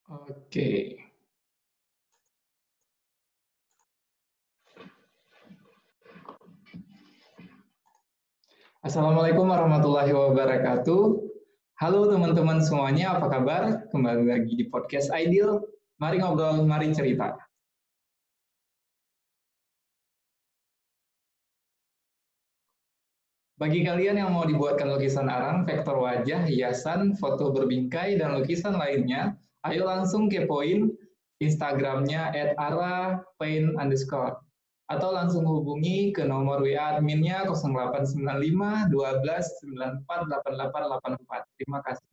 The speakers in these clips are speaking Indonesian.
Oke. Assalamualaikum warahmatullahi wabarakatuh. Halo teman-teman semuanya, apa kabar? Kembali lagi di podcast Ideal. Mari ngobrol, mari cerita. Bagi kalian yang mau dibuatkan lukisan arang, vektor wajah, hiasan, foto berbingkai, dan lukisan lainnya, ayo langsung kepoin Instagramnya @ara_paint_. Atau langsung hubungi ke nomor WA adminnya 0895 12 94 8884. Terima kasih.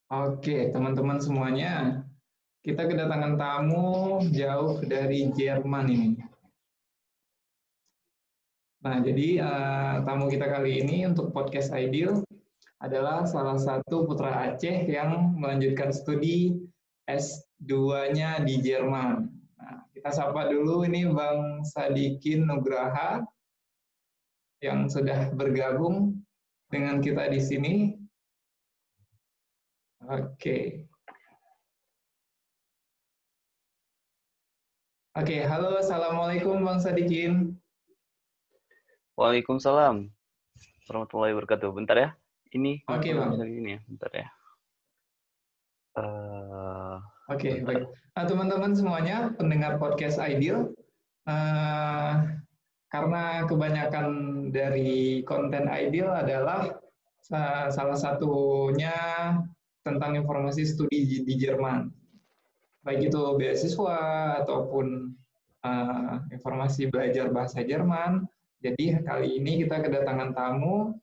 Oke, teman-teman semuanya, kita kedatangan tamu jauh dari Jerman ini. Nah, jadi tamu kita kali ini untuk podcast Ideal adalah salah satu putra Aceh yang melanjutkan studi S2-nya di Jerman. Nah, kita sapa dulu ini Bang Sadikin Nugraha yang sudah bergabung dengan kita di sini. Oke. Oke, halo, assalamualaikum Bang Sadikin. Waalaikumsalam warahmatullahi wabarakatuh. Bentar ya. Ini Oke, Bang. bisa gini ya. Bentar ya. Oke, Bentar. baik. Nah, teman-teman semuanya, pendengar podcast Ideal, karena kebanyakan dari konten Ideal adalah salah satunya tentang informasi studi di Jerman, baik itu beasiswa ataupun informasi belajar bahasa Jerman. Jadi kali ini kita kedatangan tamu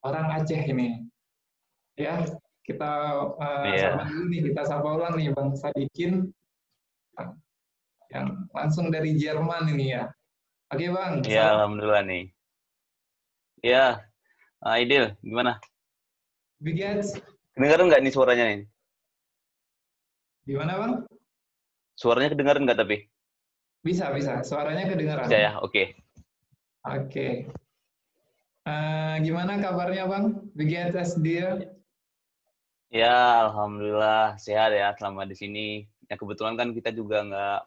orang Aceh ini, ya. Kita sapa dulu nih, kita sapa ulang nih Bang Sadikin yang langsung dari Jerman ini ya. Oke Bang. Iya, alhamdulillah nih. Iya, Aidil, gimana? Bigat. Kedengaran nggak nih suaranya nih? Gimana Bang? Suaranya kedengaran nggak tapi? Bisa, suaranya kedengaran. Bisa ya, oke. Oke. Gimana kabarnya Bang? Bigat dia? Ya, alhamdulillah sehat ya selama di sini. Ya kebetulan kan kita juga nggak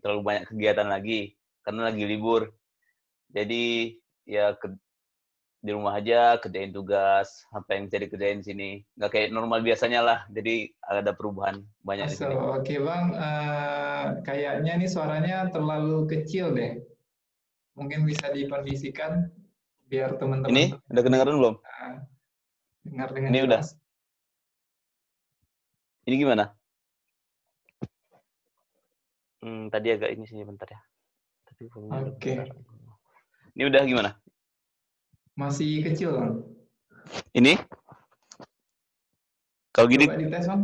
terlalu banyak kegiatan lagi karena lagi libur. Jadi ya di rumah aja kerjain tugas apa yang bisa dikerjain di sini, nggak kayak normal biasanya lah, jadi ada perubahan banyak di sini. Oke Bang, kayaknya nih suaranya terlalu kecil deh, mungkin bisa dikondisikan biar teman-teman Ini udah kedengaran belum? dengar dengan Ini udah. jelas. Ini gimana? Tadi agak ini sih, bentar ya. Oke. Ini udah gimana? Masih kecil Bang. Ini? Kalau gini? Coba dites Bang.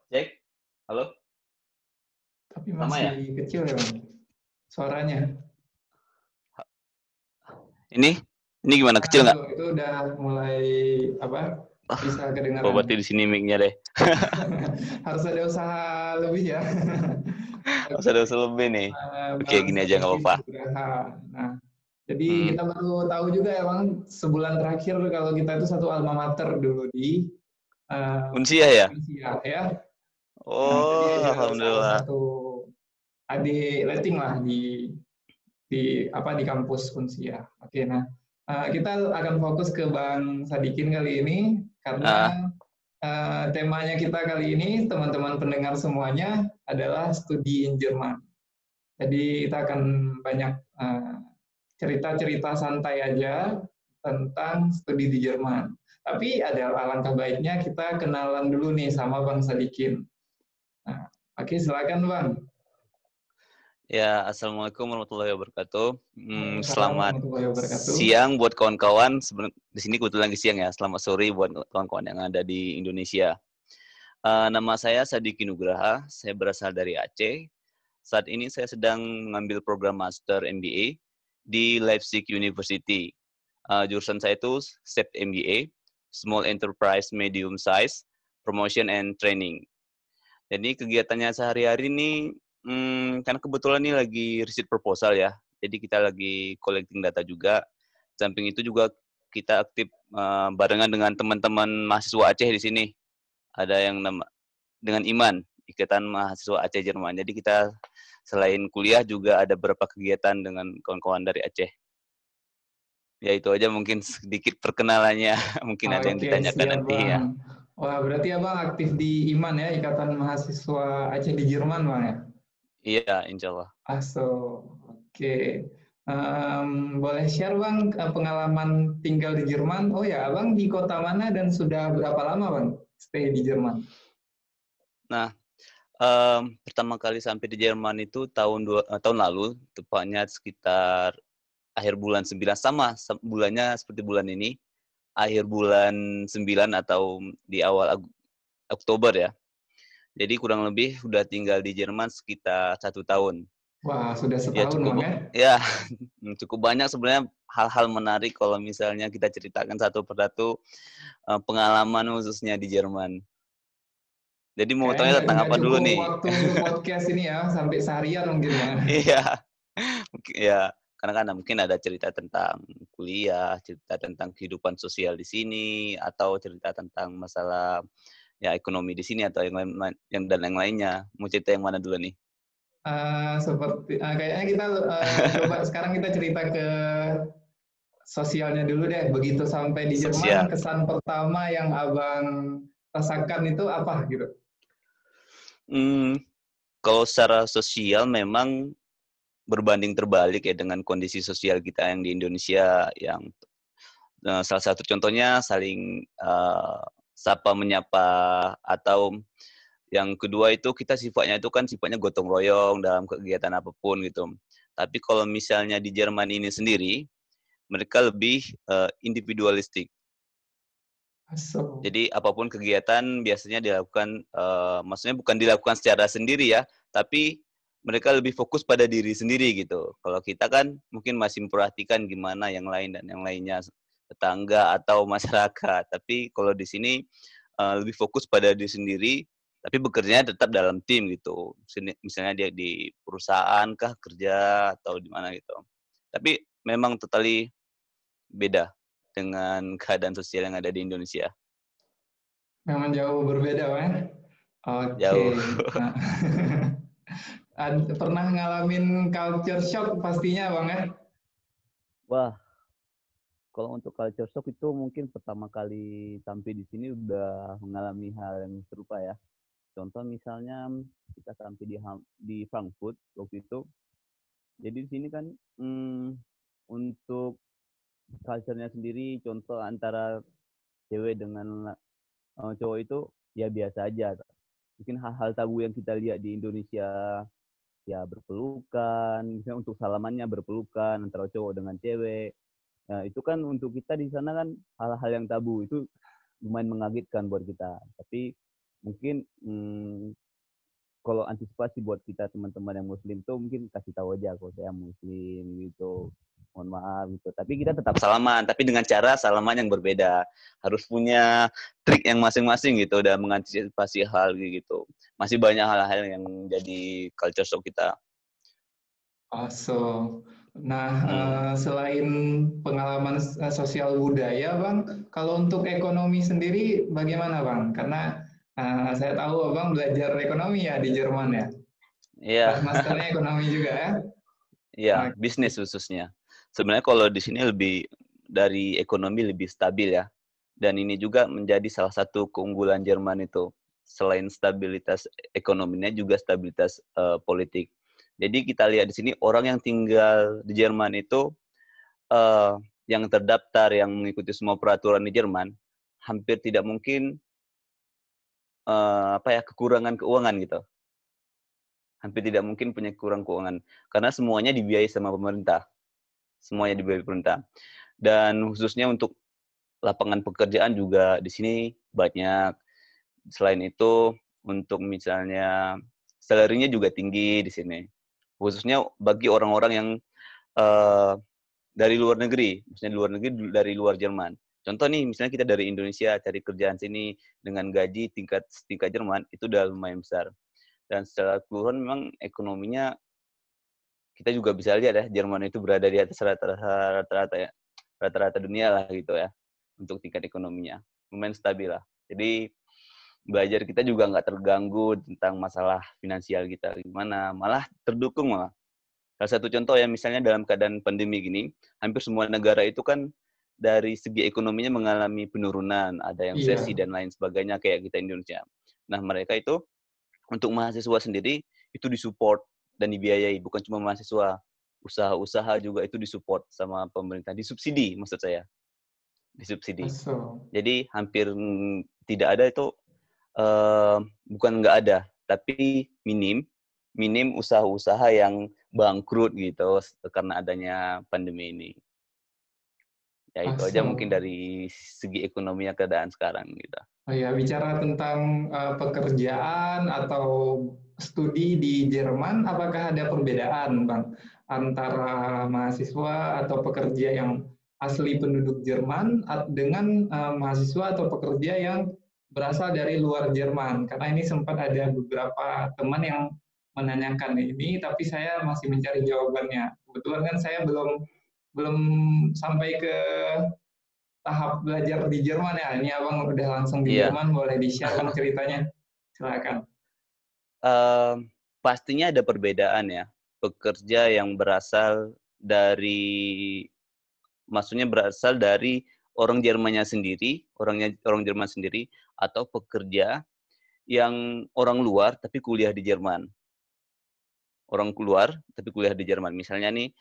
Cek. Halo? Tapi masih kecil ya Bang, suaranya. Ini gimana? Kecil nggak? Itu udah mulai apa? Bisa kedengaran. Oh, berarti di sini mic-nya deh. Harus ada usaha lebih ya. Harus ada usaha lebih nih. Oke, gini aja nggak apa-apa. Nah, jadi kita baru tahu juga ya Bang, sebulan terakhir kalau kita itu satu alma mater dulu di Unsiah ya? Unsiah ya. Oh, nah, jadi alhamdulillah. salah satu adik letting lah di kampus Unsia. Oke, nah kita akan fokus ke Bang Sadikin kali ini karena temanya kita kali ini teman-teman pendengar semuanya adalah studi in Jerman. Jadi kita akan banyak cerita-cerita santai aja tentang studi di Jerman. Tapi ada alangkah baiknya kita kenalan dulu nih sama Bang Sadikin. Nah, oke, silakan Bang. Ya, assalamualaikum warahmatullahi wabarakatuh. Selamat siang buat kawan-kawan. Di sini kebetulan lagi siang ya. Selamat sore buat kawan-kawan yang ada di Indonesia. Nama saya Sadikin Nugraha. Saya berasal dari Aceh. Saat ini saya sedang mengambil program Master MBA di Leipzig University. Jurusan saya itu SET MBA, Small Enterprise Medium Size, Promotion and Training. Jadi kegiatannya sehari-hari ini karena kebetulan ini lagi riset proposal ya, jadi kita lagi collecting data juga. samping itu juga kita aktif barengan dengan teman-teman mahasiswa Aceh di sini. Ada yang dengan IMAN, Ikatan Mahasiswa Aceh Jerman. Jadi kita selain kuliah juga ada beberapa kegiatan dengan kawan-kawan dari Aceh. Ya itu aja mungkin sedikit perkenalannya. Mungkin ada yang ditanyakan nanti ya. Wah, berarti Abang aktif di IMAN ya, Ikatan Mahasiswa Aceh di Jerman, Bang ya? Iya, insya Allah. Oke. Boleh share Bang pengalaman tinggal di Jerman? Oh ya, Abang di kota mana dan sudah berapa lama Bang stay di Jerman? Nah, pertama kali sampai di Jerman itu tahun lalu, tepatnya sekitar akhir bulan 9, sama bulannya seperti bulan ini, akhir bulan 9 atau di awal Oktober ya. Jadi kurang lebih sudah tinggal di Jerman sekitar 1 tahun. Wah, sudah setahun Bang ya? Ya, cukup banyak sebenarnya hal-hal menarik kalau misalnya kita ceritakan satu persatu pengalaman khususnya di Jerman. Jadi mau tanya tentang apa dulu nih? Waktu untuk podcast ini ya, sampai seharian mungkin Bang. Iya, ya karena kan mungkin ada cerita tentang kuliah, cerita tentang kehidupan sosial di sini, atau cerita tentang masalah ya ekonomi di sini atau yang lainnya. Mau cerita yang mana dulu nih? Kayaknya kita coba sekarang kita cerita ke sosialnya dulu deh. Begitu sampai di Jerman, kesan pertama yang Abang rasakan itu apa gitu? Kalau secara sosial memang berbanding terbalik ya dengan kondisi sosial kita yang di Indonesia, yang salah satu contohnya saling sapa menyapa, atau yang kedua itu kita sifatnya gotong royong dalam kegiatan apapun gitu. Tapi kalau misalnya di Jerman ini sendiri, mereka lebih individualistik. Jadi apapun kegiatan biasanya dilakukan, maksudnya bukan dilakukan secara sendiri ya, tapi mereka lebih fokus pada diri sendiri gitu. Kalau kita kan mungkin masih memperhatikan gimana yang lain dan yang lainnya, tetangga atau masyarakat. Tapi kalau di sini lebih fokus pada diri sendiri, tapi bekerjanya tetap dalam tim gitu. Misalnya dia di perusahaan kah kerja atau di mana gitu. Tapi memang totally beda dengan keadaan sosial yang ada di Indonesia. Memang jauh berbeda, Bang. Jauh. Nah, pernah ngalamin culture shock pastinya, Bang ya? Wah, kalau untuk culture shock itu mungkin pertama kali sampai di sini udah mengalami hal yang serupa ya. Contoh misalnya kita sampai di Frankfurt waktu itu. Jadi di sini kan untuk culture-nya sendiri, contoh antara cewek dengan cowok itu ya biasa aja. Mungkin hal-hal tabu yang kita lihat di Indonesia, ya berpelukan, misalnya untuk salamannya berpelukan antara cowok dengan cewek. Nah, itu kan untuk kita di sana kan hal-hal yang tabu, itu lumayan mengagetkan buat kita. Tapi mungkin kalau antisipasi buat kita teman-teman yang muslim tuh mungkin kasih tahu aja kalau saya muslim gitu, mohon maaf gitu. Tapi kita tetap salaman, tapi dengan cara salaman yang berbeda. Harus punya trik yang masing-masing gitu dan mengantisipasi hal gitu. Masih banyak hal-hal yang jadi culture shock kita. Nah, selain pengalaman sosial budaya, Bang, kalau untuk ekonomi sendiri bagaimana, Bang? Karena saya tahu Abang belajar ekonomi ya di Jerman ya. Iya. Masternya ekonomi juga ya? Iya, bisnis khususnya. Sebenarnya kalau di sini lebih dari ekonomi lebih stabil ya. Dan ini juga menjadi salah satu keunggulan Jerman itu. Selain stabilitas ekonominya juga stabilitas politik. Jadi kita lihat di sini orang yang tinggal di Jerman itu yang terdaftar, yang mengikuti semua peraturan di Jerman, hampir tidak mungkin kekurangan keuangan gitu. Hampir tidak mungkin punya kurang keuangan karena semuanya dibiayai sama pemerintah. Semuanya dibiayai pemerintah. Dan khususnya untuk lapangan pekerjaan juga di sini banyak. Selain itu untuk misalnya salary-nya juga tinggi di sini. Khususnya bagi orang-orang yang dari luar negeri, misalnya luar negeri dari luar Jerman. Contoh nih, misalnya kita dari Indonesia cari kerjaan sini dengan gaji tingkat Jerman itu udah lumayan besar. Dan secara keseluruhan memang ekonominya kita juga bisa lihat ya, Jerman itu berada di atas rata-rata ya. rata-rata dunia lah gitu ya, untuk tingkat ekonominya. Lumayan stabil lah. Jadi belajar kita juga nggak terganggu tentang masalah finansial kita gimana, malah terdukung malah. Salah satu contoh ya, misalnya dalam keadaan pandemi gini, hampir semua negara itu kan dari segi ekonominya mengalami penurunan, ada yang resesi dan lain sebagainya kayak kita Indonesia. Nah, mereka itu untuk mahasiswa sendiri itu disupport dan dibiayai, bukan cuma mahasiswa, usaha-usaha juga itu disupport sama pemerintah, disubsidi maksud saya, disubsidi. Jadi hampir tidak ada itu, bukan nggak ada, tapi minim usaha-usaha yang bangkrut gitu karena adanya pandemi ini. Ya itu aja mungkin dari segi ekonomi keadaan sekarang gitu. Oh ya, bicara tentang pekerjaan atau studi di Jerman, apakah ada perbedaan, Bang, antara mahasiswa atau pekerja yang asli penduduk Jerman dengan mahasiswa atau pekerja yang berasal dari luar Jerman? Karena ini sempat ada beberapa teman yang menanyakan ini, tapi saya masih mencari jawabannya. Kebetulan kan saya belum sampai ke tahap belajar di Jerman ya. Ini Abang udah langsung di Jerman, boleh di-share ceritanya? Silakan. Pastinya ada perbedaan ya. Pekerja yang berasal dari, maksudnya berasal dari orang Jermannya sendiri, orang Jerman sendiri, atau pekerja yang orang luar tapi kuliah di Jerman. Orang keluar tapi kuliah di Jerman. Misalnya nih,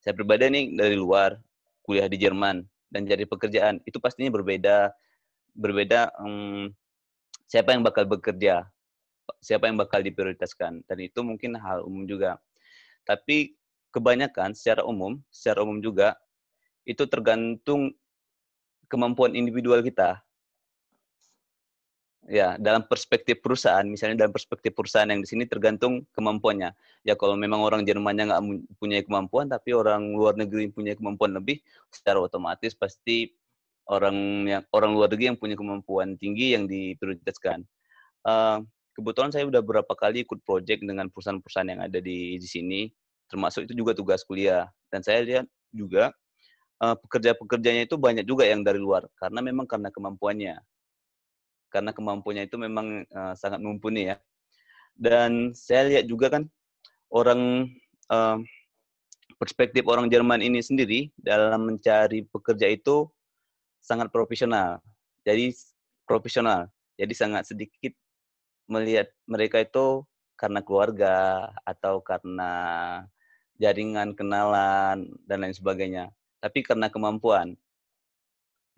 saya pribadi nih dari luar, kuliah di Jerman, dan cari pekerjaan, itu pastinya berbeda siapa yang bakal bekerja, siapa yang bakal diprioritaskan, dan itu mungkin hal umum juga. Tapi kebanyakan secara umum juga, itu tergantung kemampuan individual kita. Ya, dalam perspektif perusahaan, misalnya dalam perspektif perusahaan yang di sini tergantung kemampuannya. Ya, kalau memang orang Jermannya nggak punya kemampuan, tapi orang luar negeri punya kemampuan lebih, secara otomatis pasti orang luar negeri yang punya kemampuan tinggi yang diprioritaskan. Kebetulan saya udah beberapa kali ikut project dengan perusahaan-perusahaan yang ada di sini, termasuk itu juga tugas kuliah. Dan saya lihat juga pekerja-pekerjanya itu banyak juga yang dari luar, karena memang karena kemampuannya. Karena kemampuannya itu memang sangat mumpuni ya. Dan saya lihat juga kan perspektif orang Jerman ini sendiri dalam mencari pekerja itu sangat profesional. Jadi sangat sedikit melihat mereka itu karena keluarga atau karena jaringan kenalan dan lain sebagainya. Tapi karena kemampuan.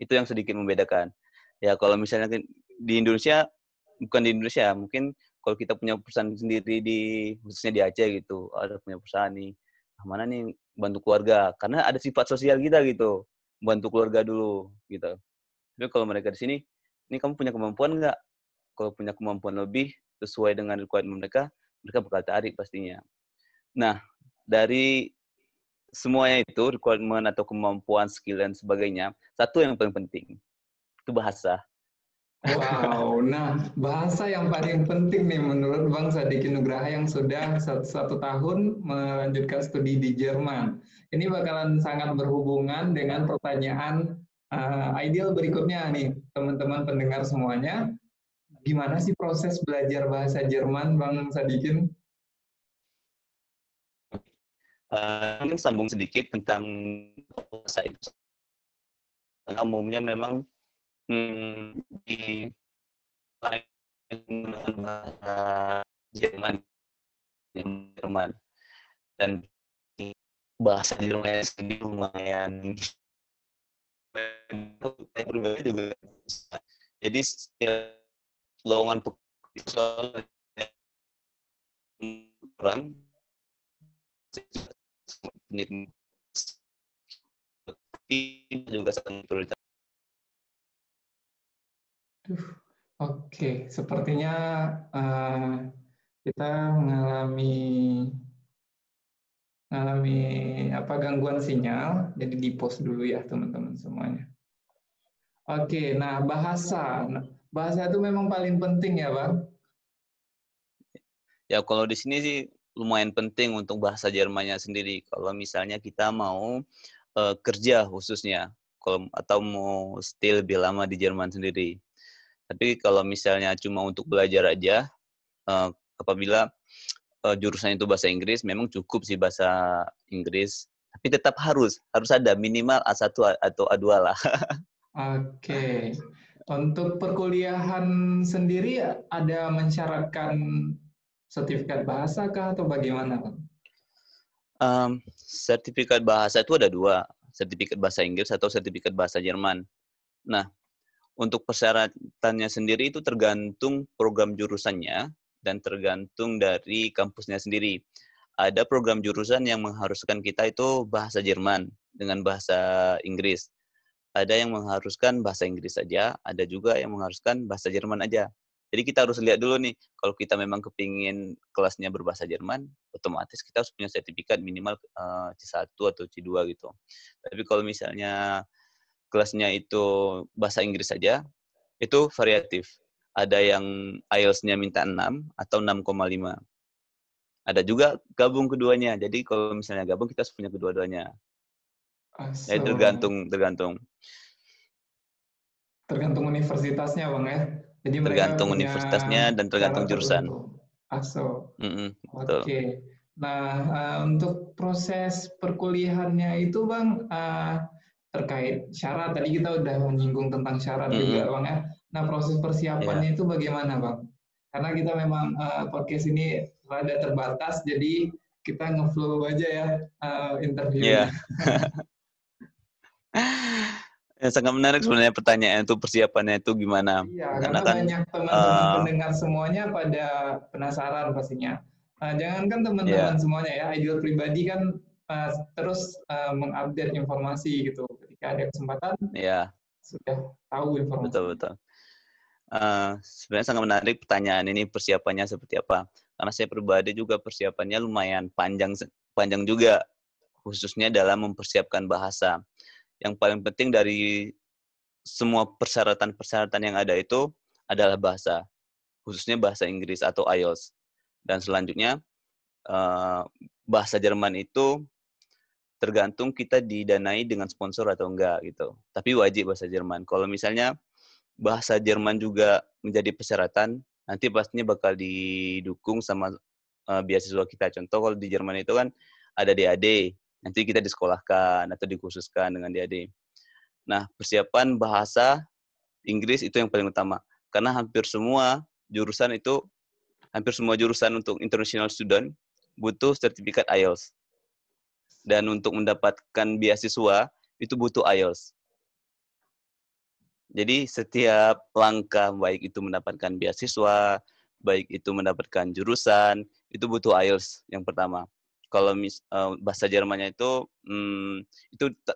Itu yang sedikit membedakan. Ya kalau misalnya di Indonesia, bukan di Indonesia, mungkin kalau kita punya perusahaan sendiri khususnya di Aceh gitu, ada punya perusahaan nih, mana nih bantu keluarga, karena ada sifat sosial kita gitu, bantu keluarga dulu gitu. Tapi kalau mereka di sini, ini kamu punya kemampuan nggak? Kalau punya kemampuan lebih sesuai dengan requirement mereka bakal tarik pastinya. Nah, dari semuanya itu, requirement atau kemampuan, skill dan sebagainya, satu yang paling penting, itu bahasa. Wow, nah bahasa yang paling penting nih menurut Bang Sadikin Nugraha yang sudah satu tahun melanjutkan studi di Jerman. Ini bakalan sangat berhubungan dengan pertanyaan ideal berikutnya nih, teman-teman pendengar semuanya. Gimana sih proses belajar bahasa Jerman, Bang Sadikin? Mungkin sambung sedikit tentang bahasa itu. Umumnya memang di bahasa Jerman dan bahasa Jerman sendiri lumayan berbeda juga. Jadi lowongan pekerjaan juga sangat prioritas. Oke, sepertinya kita mengalami gangguan sinyal, jadi di pause dulu ya teman-teman semuanya. Oke, nah bahasa itu memang paling penting ya Bang? Ya kalau di sini sih lumayan penting untuk bahasa Jermannya sendiri. Kalau misalnya kita mau kerja khususnya, atau mau stay lebih lama di Jerman sendiri. Tapi kalau misalnya cuma untuk belajar aja, apabila jurusan itu bahasa Inggris, memang cukup sih bahasa Inggris. Tapi tetap harus ada minimal A1 atau A2 lah. Oke. Untuk perkuliahan sendiri ada mensyaratkan sertifikat bahasa kah atau bagaimana, Bang? Sertifikat bahasa itu ada 2, sertifikat bahasa Inggris atau sertifikat bahasa Jerman. Nah, untuk persyaratannya sendiri itu tergantung program jurusannya dan tergantung dari kampusnya sendiri. Ada program jurusan yang mengharuskan kita itu bahasa Jerman dengan bahasa Inggris. Ada yang mengharuskan bahasa Inggris saja, ada juga yang mengharuskan bahasa Jerman aja. Jadi kita harus lihat dulu nih, kalau kita memang kepingin kelasnya berbahasa Jerman, otomatis kita harus punya sertifikat minimal C1 atau C2 gitu. Tapi kalau misalnya kelasnya itu bahasa Inggris saja, itu variatif. Ada yang IELTS-nya minta 6 atau 6,5. Ada juga gabung keduanya. Jadi kalau misalnya gabung, kita harus punya kedua-duanya. Jadi tergantung. Tergantung universitasnya, Bang ya. Jadi mereka Tergantung punya universitasnya dan tergantung jurusan. Oke. Nah, untuk proses perkuliahannya itu, Bang, terkait syarat. Tadi kita udah menyinggung tentang syarat juga, Bang ya. Nah, proses persiapannya itu bagaimana, Bang? Karena kita memang podcast ini rada terbatas, jadi kita nge-flow aja ya interviewnya. Sangat menarik sebenarnya pertanyaan itu, persiapannya itu gimana. Iya, karena kan banyak teman-teman pendengar semuanya pada penasaran pastinya. Jangankan teman-teman semuanya ya, Ideal pribadi kan terus mengupdate informasi gitu. Ketika ada kesempatan, sudah tahu informasi. Betul. Sebenarnya sangat menarik pertanyaan ini, persiapannya seperti apa. Karena saya pribadi juga persiapannya lumayan panjang juga, khususnya dalam mempersiapkan bahasa. Yang paling penting dari semua persyaratan yang ada itu adalah bahasa, khususnya bahasa Inggris atau IELTS. Dan selanjutnya, bahasa Jerman itu tergantung kita didanai dengan sponsor atau enggak gitu. Tapi wajib bahasa Jerman. Kalau misalnya bahasa Jerman juga menjadi persyaratan, nanti pastinya bakal didukung sama beasiswa kita. Contoh kalau di Jerman itu kan ada DAD, nanti kita disekolahkan atau dikhususkan dengan DAD. Nah, persiapan bahasa Inggris itu yang paling utama. Karena hampir semua jurusan untuk international student butuh sertifikat IELTS. Dan untuk mendapatkan beasiswa, itu butuh IELTS. Jadi setiap langkah, baik itu mendapatkan beasiswa, baik itu mendapatkan jurusan, itu butuh IELTS yang pertama. Kalau bahasa Jermannya itu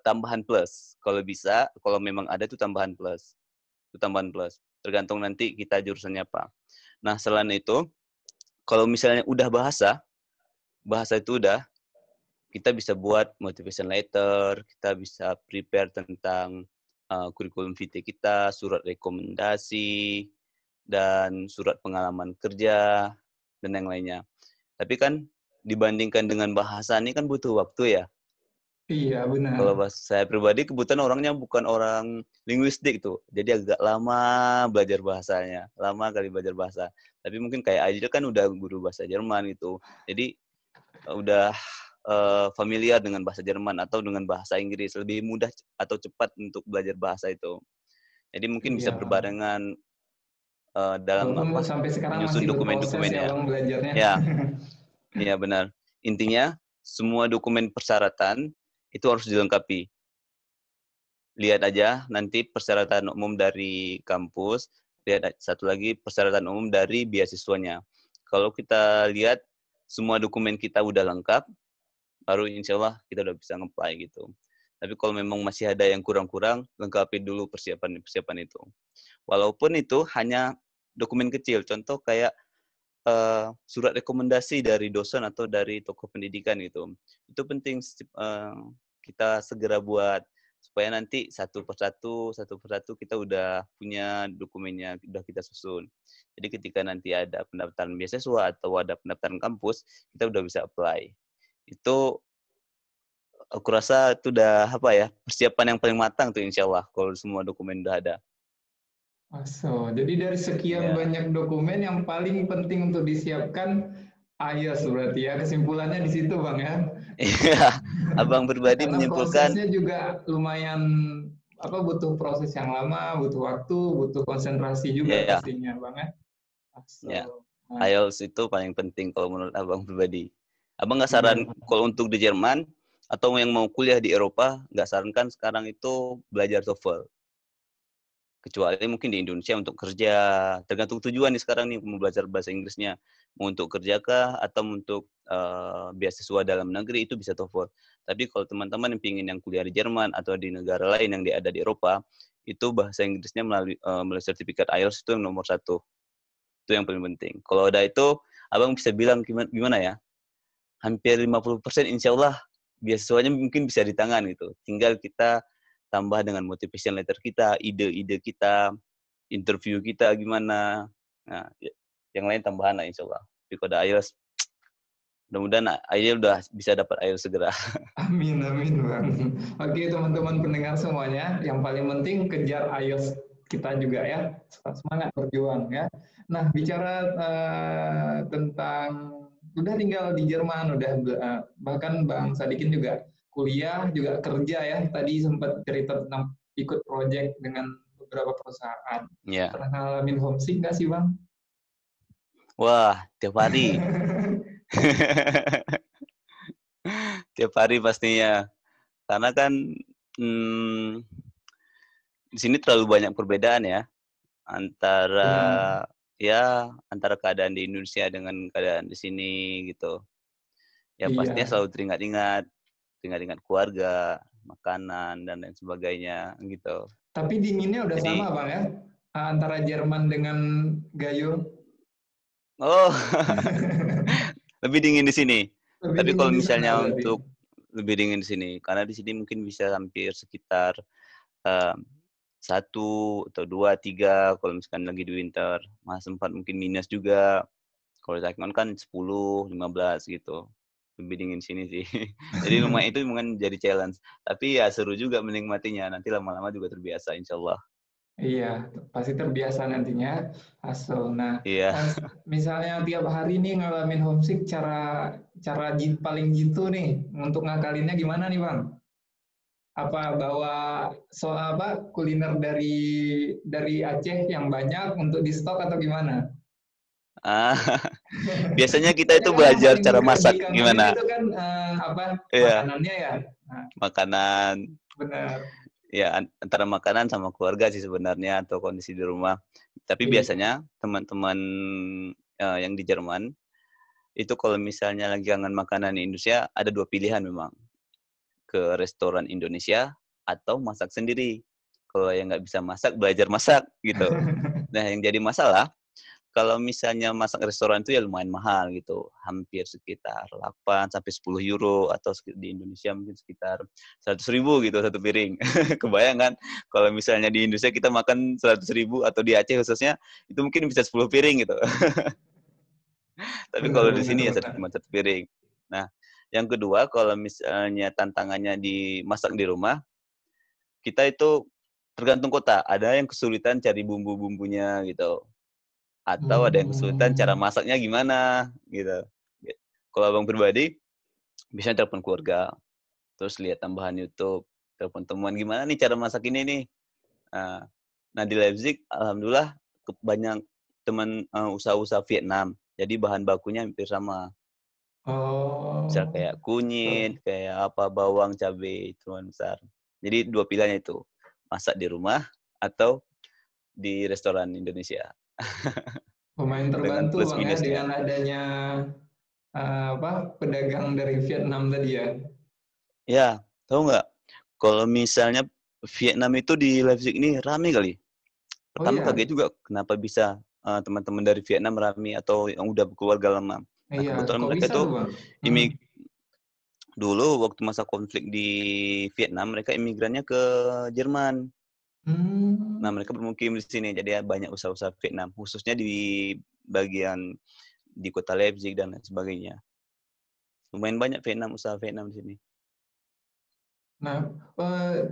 tambahan plus. Kalau bisa, kalau memang ada itu tambahan plus. Itu tambahan plus. Tergantung nanti kita jurusannya apa. Nah, selain itu, kalau misalnya udah bahasa itu udah, kita bisa buat motivation letter, kita bisa prepare tentang kurikulum vitae kita, surat rekomendasi, dan surat pengalaman kerja, dan yang lainnya. Tapi kan dibandingkan dengan bahasa ini kan butuh waktu ya. Iya, benar. Kalau saya pribadi kebetulan orangnya bukan orang linguistik tuh. Jadi agak lama belajar bahasanya. Lama kali belajar bahasa. Tapi mungkin kayak Aidil kan udah guru bahasa Jerman gitu. Jadi udah familiar dengan bahasa Jerman atau dengan bahasa Inggris. Lebih mudah atau cepat untuk belajar bahasa itu. Jadi mungkin bisa berbarengan dalam sampai sekarang menyusun masih dokumen-dokumennya. Ya, Bang, belajarnya. Iya benar. Intinya semua dokumen persyaratan itu harus dilengkapi. Lihat aja nanti persyaratan umum dari kampus, lihat satu lagi persyaratan umum dari beasiswanya. Kalau kita lihat semua dokumen kita udah lengkap, baru insya Allah kita udah bisa nge-apply gitu. Tapi kalau memang masih ada yang kurang-kurang, lengkapi dulu persiapan itu. Walaupun itu hanya dokumen kecil, contoh kayak surat rekomendasi dari dosen atau dari tokoh pendidikan gitu. Itu penting kita segera buat supaya nanti satu persatu kita udah punya dokumennya, udah kita susun. Jadi ketika nanti ada pendaftaran beasiswa atau ada pendaftaran kampus, kita udah bisa apply. Itu aku rasa itu udah persiapan yang paling matang tuh insya Allah kalau semua dokumen udah ada. Jadi dari sekian banyak dokumen yang paling penting untuk disiapkan IELTS berarti ya, kesimpulannya di situ Bang ya. Iya, Abang pribadi Karena menyimpulkan prosesnya juga lumayan butuh proses yang lama, butuh waktu, butuh konsentrasi juga pastinya Bang ya. IELTS itu paling penting kalau menurut Abang pribadi. Abang nggak saran kalau untuk di Jerman atau yang mau kuliah di Eropa, nggak sarankan sekarang itu belajar TOEFL. Kecuali mungkin di Indonesia untuk kerja, tergantung tujuan nih sekarang nih mau belajar bahasa Inggrisnya, mau untuk kerja kah atau untuk beasiswa dalam negeri itu bisa TOEFL. Tapi kalau teman-teman yang ingin yang kuliah di Jerman atau di negara lain yang ada di Eropa, itu bahasa Inggrisnya melalui sertifikat IELTS itu yang nomor 1. Itu yang paling penting. Kalau ada itu, Abang bisa bilang gimana ya, hampir 50% insya Allah beasiswanya mungkin bisa di tangan gitu. Tinggal kita tambah dengan motivation letter kita, ide-ide kita, interview kita gimana. Nah, yang lain tambahan lah insya Allah. Tapi kalau ada IELTS, mudah-mudahan IELTS udah bisa dapat IELTS segera. Amin Bang. Oke teman-teman pendengar semuanya, yang paling penting kejar IELTS kita juga ya, semangat berjuang ya. Nah bicara tentang udah tinggal di Jerman, bahkan Bang Sadikin juga kuliah, juga kerja ya. Tadi sempat cerita tentang ikut proyek dengan beberapa perusahaan. Pernah ngalamin homesick nggak sih Bang? Wah, tiap hari. Tiap hari pastinya. Karena kan di sini terlalu banyak perbedaan ya antara antara keadaan di Indonesia dengan keadaan di sini gitu. Ya pastinya selalu teringat keluarga, makanan dan lain sebagainya gitu. Tapi dinginnya udah sama Bang ya, antara Jerman dengan Gayo. Oh, lebih dingin di sini. Tapi kalau misalnya untuk lebih dingin di sini, karena di sini mungkin bisa hampir sekitar 1 atau 2, 3 kalau misalkan lagi di winter. Mas sempat mungkin minus juga. Kalau di Taiwan kan 10, 15 gitu. Lebih dingin sini sih. Jadi lumayan itu mungkin jadi challenge. Tapi ya seru juga menikmatinya. Nanti lama-lama juga terbiasa insya Allah. Iya, pasti terbiasa nantinya. Nah, misalnya tiap hari nih ngalamin homesick, cara paling jitu nih untuk ngakalinnya gimana nih Bang? Apa bawa kuliner dari Aceh yang banyak untuk di stok atau gimana? Biasanya kita itu belajar cara masak gimana? Itu kan makanannya ya. Makanan. Benar. Ya antara makanan sama keluarga sih sebenarnya atau kondisi di rumah. Tapi biasanya teman-teman yang di Jerman itu kalau misalnya lagi kangen makanan Indonesia ada 2 pilihan memang, ke restoran Indonesia atau masak sendiri. Kalau yang nggak bisa masak belajar masak gitu. Nah yang jadi masalah kalau misalnya masak restoran itu ya lumayan mahal gitu, hampir sekitar 8 sampai 10 euro atau di Indonesia mungkin sekitar 100.000 gitu satu piring. Kebayang kan kalau misalnya di Indonesia kita makan 100.000 atau di Aceh khususnya itu mungkin bisa 10 piring gitu. Tapi kalau di sini ya cuma 1 piring. Nah, yang kedua kalau misalnya tantangannya dimasak di rumah, kita itu tergantung kota. Ada yang kesulitan cari bumbu-bumbunya gitu. Atau ada yang kesulitan cara masaknya gimana gitu. Kalau Abang pribadi bisa telepon keluarga, terus lihat tambahan YouTube, telepon teman gimana nih cara masak ini nih. Nah di Leipzig alhamdulillah banyak teman usaha-usaha Vietnam, jadi bahan bakunya hampir sama. Misal kayak kunyit, kayak bawang, cabai, cuman besar. Jadi 2 pilihannya itu, masak di rumah atau di restoran Indonesia. Lumayan terbantu Bang ya dengan adanya pedagang dari Vietnam tadi ya. Ya, tahu nggak? Kalau misalnya Vietnam itu di Leipzig ini rame kali. Pertama kaget juga kenapa bisa teman-teman dari Vietnam rame atau yang udah berkeluarga lama. Nah, kebetulan mereka itu dulu waktu masa konflik di Vietnam mereka imigrannya ke Jerman. Nah, mereka bermukim di sini. Jadi banyak usaha-usaha Vietnam, khususnya di bagian di kota Leipzig dan lain sebagainya. Lumayan banyak usaha Vietnam di sini. Nah,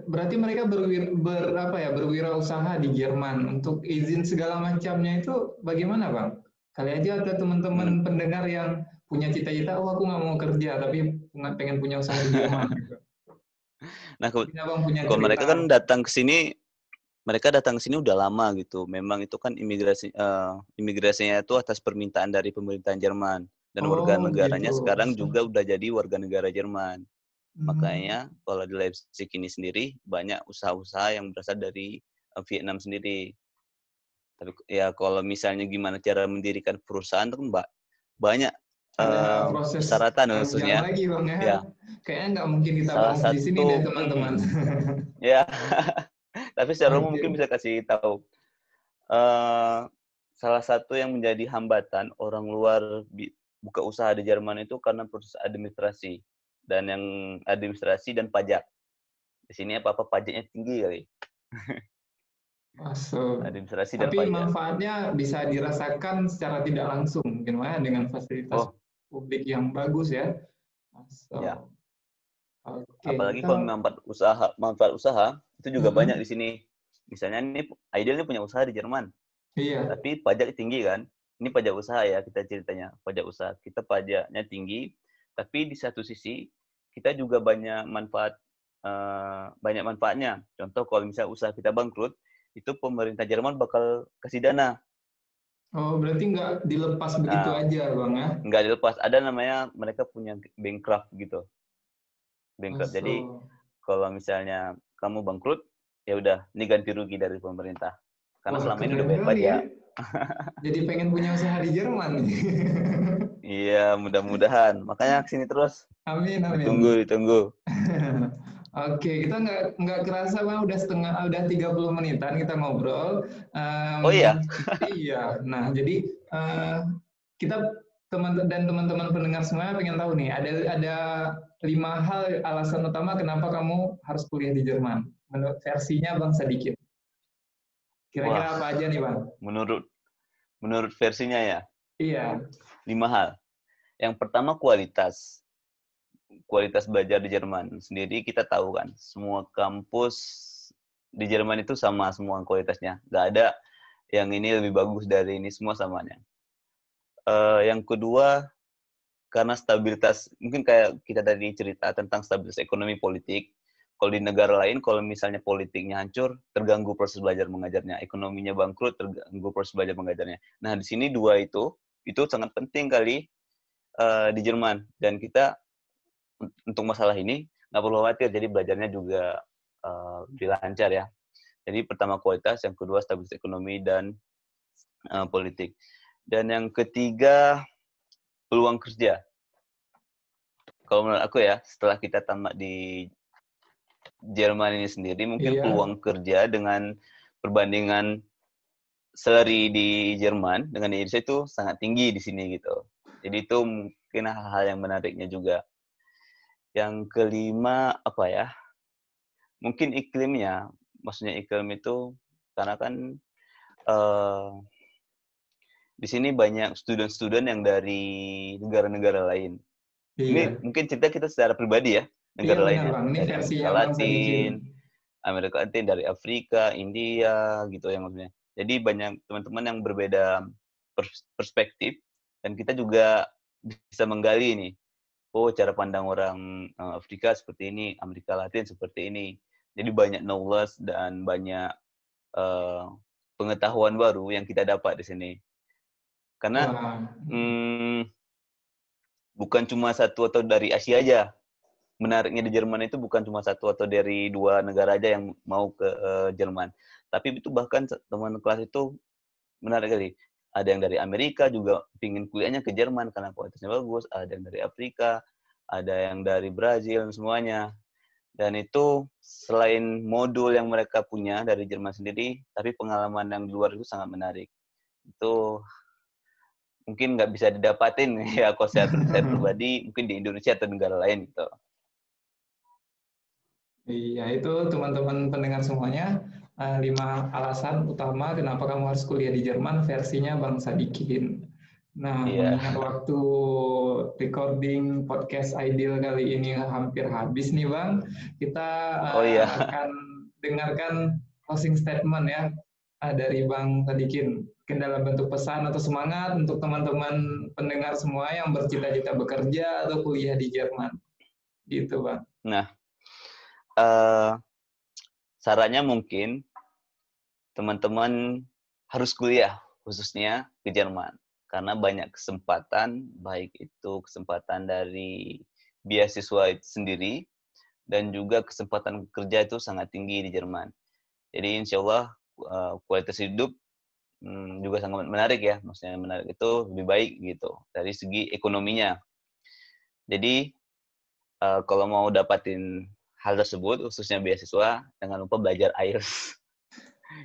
berarti mereka berwirausaha di Jerman. Untuk izin segala macamnya itu bagaimana, Bang? Kali aja ada teman-teman pendengar yang punya cita-cita, oh aku nggak mau kerja, tapi pengen punya usaha di Jerman. Gitu. Nah, Mungkin Abang punya kalau mereka cerita. kan datang ke sini, udah lama gitu. Memang itu kan imigrasinya itu atas permintaan dari pemerintahan Jerman. Dan warga Oh, negaranya gitu. sekarang juga udah jadi warga negara Jerman. Hmm. Makanya kalau di Leipzig ini sendiri banyak usaha-usaha yang berasal dari Vietnam sendiri. Tapi ya kalau misalnya gimana cara mendirikan perusahaan itu kan banyak Ada proses persyaratan panjang khususnya. lagi, Bang, ya. Ya, Kayaknya nggak mungkin kita salah bahas di sini deh, satu teman-teman. ya, tapi secara umum mungkin Oke. bisa kasih tahu. Salah satu yang menjadi hambatan orang luar buka usaha di Jerman itu karena proses administrasi dan pajak. Di sini apa-apa pajaknya tinggi kali. Masuk. Administrasi dan Tapi pajak. manfaatnya bisa dirasakan secara tidak langsung, mungkin ya, dengan fasilitas Oh, publik yang bagus ya. ya. Masuk. Oke, Apalagi kita kalau manfaat usaha itu juga banyak di mm-mm. sini. Misalnya ini Aidil ini punya usaha di Jerman, Iya. tapi pajak tinggi kan? Ini pajak usaha ya kita ceritanya, pajak usaha. Kita pajaknya tinggi, tapi di satu sisi kita juga banyak manfaatnya. Contoh kalau misalnya usaha kita bangkrut, itu pemerintah Jerman bakal kasih dana. Oh, berarti nggak dilepas begitu Nah, aja, Bang ya? nggak dilepas. Ada namanya mereka punya bankrupt gitu. Bankrupt. Jadi Masuk. kalau misalnya kamu bangkrut, ya udah, ini ganti rugi dari pemerintah. Karena Wah, selama ini udah keren bayar kali ya. pajak. Jadi pengen punya usaha di Jerman nih. Iya, mudah-mudahan. Makanya kesini terus. Amin, amin. Ditunggu. Oke, kita nggak kerasa Bang, udah 30 menitan kita ngobrol. Oh iya, Iya. Nah, jadi kita teman-teman pendengar semua pengen tahu nih, ada 5 hal alasan utama kenapa kamu harus kuliah di Jerman. Menurut versinya Bang Sadikin. wah, Kira-kira apa aja nih Bang? menurut versinya ya, Iya. 5 hal. Yang pertama kualitas belajar di Jerman. Sendiri kita tahu kan, semua kampus di Jerman itu sama semua kualitasnya. Nggak ada yang ini lebih bagus dari ini, semua samanya. Yang kedua, karena stabilitas, mungkin kayak kita tadi cerita tentang stabilitas ekonomi politik. Kalau di negara lain, kalau misalnya politiknya hancur, terganggu proses belajar mengajarnya. Ekonominya bangkrut, terganggu proses belajar mengajarnya. Nah, di sini dua itu sangat penting kali di Jerman. Dan kita untuk masalah ini nggak perlu khawatir, jadi belajarnya juga lebih lancar ya. Jadi pertama kualitas, yang kedua stabilitas ekonomi dan politik. Dan yang ketiga, peluang kerja. Kalau menurut aku ya, setelah kita tamat di Jerman ini sendiri, mungkin Iya. peluang kerja dengan perbandingan salary di Jerman dengan di Indonesia itu sangat tinggi di sini gitu. Jadi itu mungkin hal-hal yang menariknya juga. Yang kelima, apa ya? Mungkin iklimnya. Maksudnya iklim itu, karena kan di sini banyak student-student yang dari negara-negara lain. Ini Iya. mungkin cerita kita secara pribadi ya, Iya negara benar lain ya. Bang, ini Dari versinya Bang Sadikin. Amerika Latin, dari Afrika, India, gitu ya maksudnya. Jadi banyak teman-teman yang berbeda perspektif, dan kita juga bisa menggali nih, oh cara pandang orang Afrika seperti ini, Amerika Latin seperti ini. Jadi banyak knowledge dan banyak pengetahuan baru yang kita dapat di sini. Karena Wah. bukan cuma satu atau dari Asia aja. Menariknya di Jerman itu bukan cuma satu atau dari dua negara aja yang mau ke Jerman. Tapi itu bahkan teman kelas itu menarik kali. Ada yang dari Amerika juga pingin kuliahnya ke Jerman karena kualitasnya bagus. Ada yang dari Afrika, ada yang dari Brazil, semuanya. Dan itu selain modul yang mereka punya dari Jerman sendiri, tapi pengalaman yang di luar itu sangat menarik. Itu mungkin nggak bisa didapatin ya kalau saya pribadi, mungkin di Indonesia atau negara lain gitu. Iya, itu teman-teman pendengar semuanya, 5 alasan utama kenapa kamu harus kuliah di Jerman versinya Bang Sadikin. Nah, mengingat waktu recording podcast Ideal kali ini hampir habis nih Bang, kita akan dengarkan closing statement ya dari Bang Sadikin. Mungkin dalam bentuk pesan atau semangat untuk teman-teman pendengar semua yang bercita-cita bekerja atau kuliah di Jerman. Gitu Bang. Nah, sarannya mungkin teman-teman harus kuliah, khususnya ke Jerman. Karena banyak kesempatan, baik itu kesempatan dari beasiswa itu sendiri, dan juga kesempatan kerja itu sangat tinggi di Jerman. Jadi insya Allah kualitas hidup juga sangat menarik ya. Maksudnya menarik itu lebih baik gitu, dari segi ekonominya. Jadi kalau mau dapatin hal tersebut, khususnya beasiswa, jangan lupa belajar IELTS.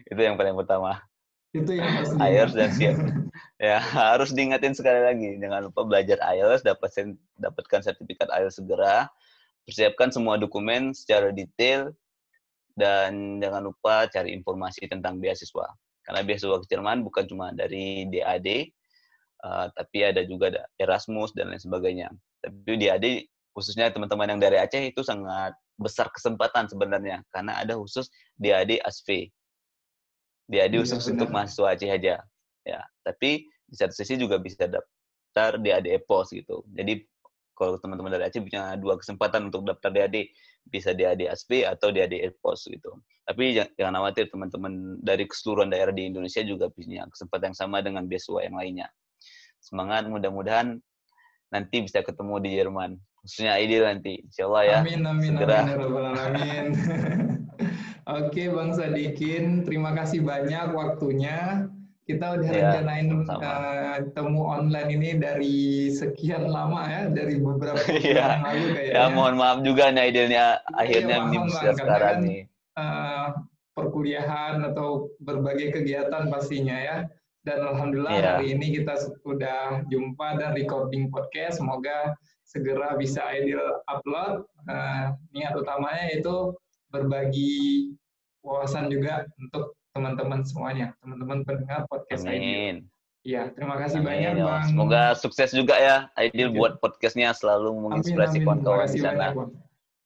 Itu yang paling pertama. Itu yang harus IELTS dan siap. Ya, harus diingatin sekali lagi. Jangan lupa belajar IELTS, dapatkan sertifikat IELTS segera, persiapkan semua dokumen secara detail, dan jangan lupa cari informasi tentang beasiswa. Karena beasiswa ke Jerman bukan cuma dari DAD, tapi ada juga Erasmus dan lain sebagainya. Tapi DAD, khususnya teman-teman yang dari Aceh, itu sangat besar kesempatan sebenarnya. Karena ada khusus DAD ASV. DAD khusus untuk mahasiswa Aceh aja. Ya, tapi di satu sisi juga bisa daftar DAD EPOS gitu. Jadi kalau teman-teman dari Aceh punya 2 kesempatan untuk daftar DAD, bisa DAD ASV atau DAD EPOS gitu. Tapi jangan khawatir, teman-teman dari keseluruhan daerah di Indonesia juga punya kesempatan yang sama dengan beasiswa yang lainnya. Semangat, mudah-mudahan nanti bisa ketemu di Jerman. Khususnya Aidil nanti, insya Allah ya. Amin, segera. Amin. Oke, Bang Sadikin, terima kasih banyak waktunya. Kita udah rencanain temu online ini dari sekian lama ya, dari beberapa bulan yang lalu kayaknya. Ya, mohon maaf juga nih Aidilnya, akhirnya bisa sekarang nih. Perkuliahan atau berbagai kegiatan pastinya ya. Dan alhamdulillah hari ini kita sudah jumpa dan recording podcast. Semoga segera bisa Aidil upload. Niat utamanya itu berbagi wawasan juga untuk teman-teman semuanya, teman-teman pendengar podcast Aidil. Ya, terima kasih banyak Bang. Semoga sukses juga ya Aidil buat podcastnya, selalu menginspirasi kawan-kawan di sana.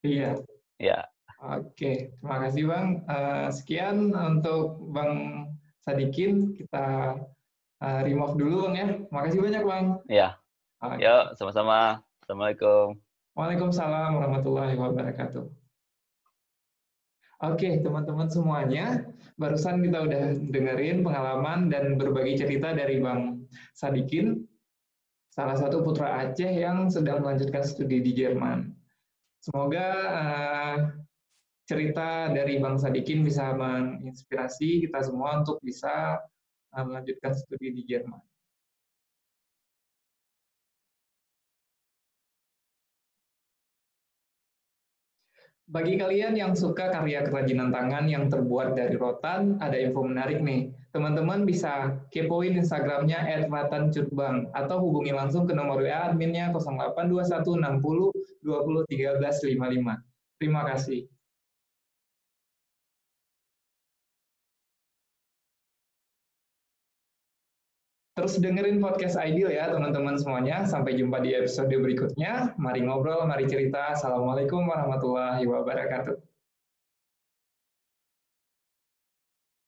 Iya. Ya. Oke, terima kasih Bang. Sekian untuk Bang Sadikin, kita remove dulu Bang ya. Terima kasih banyak Bang. Ya. Ya, sama-sama. Assalamualaikum. Waalaikumsalam warahmatullahi wabarakatuh. Oke, teman-teman semuanya, barusan kita udah dengerin pengalaman dan berbagi cerita dari Bang Sadikin, salah satu putra Aceh yang sedang melanjutkan studi di Jerman. Semoga cerita dari Bang Sadikin bisa menginspirasi kita semua untuk bisa melanjutkan studi di Jerman. Bagi kalian yang suka karya kerajinan tangan yang terbuat dari rotan, ada info menarik nih. Teman-teman bisa kepoin Instagramnya @ratancutbang atau hubungi langsung ke nomor WA adminnya 082160201355. Terima kasih. Terus dengerin podcast Ideal ya teman-teman semuanya. Sampai jumpa di episode berikutnya. Mari ngobrol, mari cerita. Assalamualaikum warahmatullahi wabarakatuh.